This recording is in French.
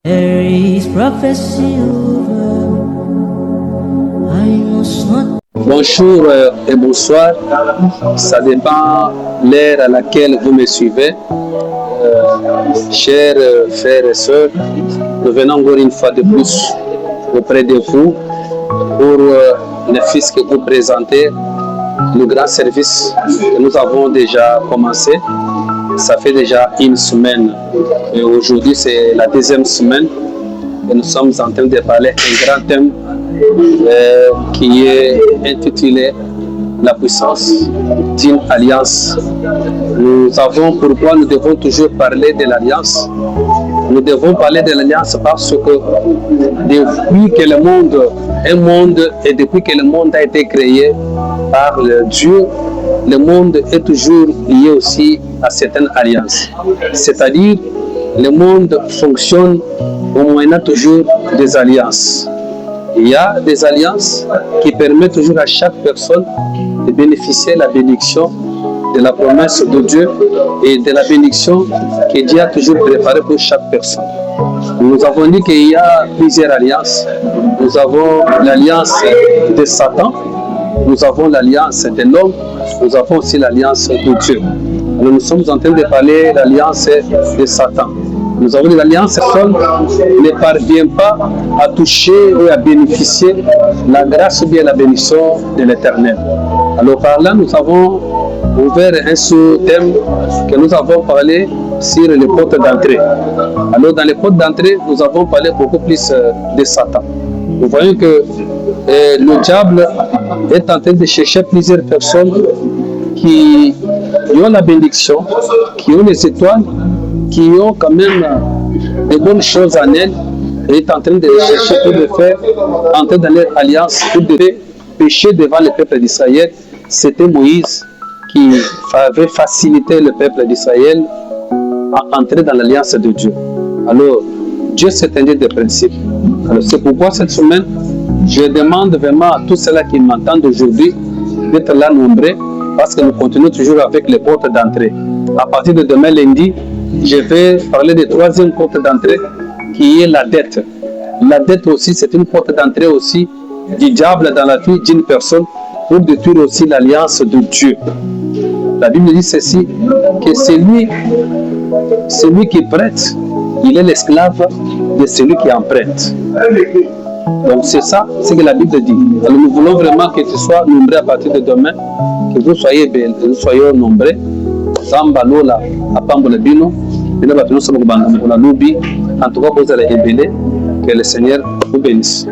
There is prophecy over. I must not. Bonjour et bonsoir, ça dépend l'heure à laquelle vous me suivez. Chers frères et sœurs, nous venons encore une fois de plus auprès de vous pour le fils que vous présentez, le grand service que nous avons déjà commencé. Ça fait déjà une semaine et aujourd'hui c'est la deuxième semaine que nous sommes en train de parler d'un grand thème qui est intitulé la puissance d'une alliance. Nous savons pourquoi nous devons toujours parler de l'alliance. Nous devons parler de l'alliance parce que depuis que le monde est monde et depuis que le monde a été créé par Dieu, le monde est toujours lié aussi à certaines alliances. C'est-à-dire, le monde fonctionne au moyen toujours des alliances. Il y a des alliances qui permettent toujours à chaque personne de bénéficier de la bénédiction de la promesse de Dieu et de la bénédiction que Dieu a toujours préparée pour chaque personne. Nous avons dit qu'il y a plusieurs alliances. Nous avons l'alliance de Satan, nous avons l'alliance de l'homme, nous avons aussi l'alliance de Dieu. Alors nous sommes en train de parler de l'alliance de Satan. Nous avons dit que l'alliance seule ne parvient pas à toucher ou à bénéficier la grâce ou bien la bénédiction de l'Éternel. Alors par là, nous avons ouvert un sous-thème que nous avons parlé sur les portes d'entrée. Alors dans les portes d'entrée, nous avons parlé beaucoup plus de Satan. Nous voyons que le diable est en train de chercher plusieurs personnes qui ont la bénédiction, qui ont les étoiles, qui ont quand même de bonnes choses en elles, et est en train de chercher pour le faire, entrer dans leur alliance, pour de pécher devant le peuple d'Israël. C'était Moïse qui avait facilité le peuple d'Israël à entrer dans l'alliance de Dieu. Alors, Dieu s'est un Dieu de principe. Alors, c'est pourquoi cette semaine, je demande vraiment à tous ceux-là qui m'entendent aujourd'hui d'être là nombreux, parce que nous continuons toujours avec les portes d'entrée. À partir de demain lundi, je vais parler de troisième porte d'entrée qui est la dette. La dette aussi, c'est une porte d'entrée aussi du diable dans la vie d'une personne pour détruire aussi l'alliance de Dieu. La Bible dit ceci, que celui qui prête, il est l'esclave de celui qui emprunte. Donc c'est ça, c'est que la Bible dit. Alors nous voulons vraiment que tu sois nombreux à partir de demain, que vous soyez nombreux. Zamba lola apambola bino, bino batino sama kubanga mukula nubi, en tout cas vous allez révéler que le Seigneur vous bénisse.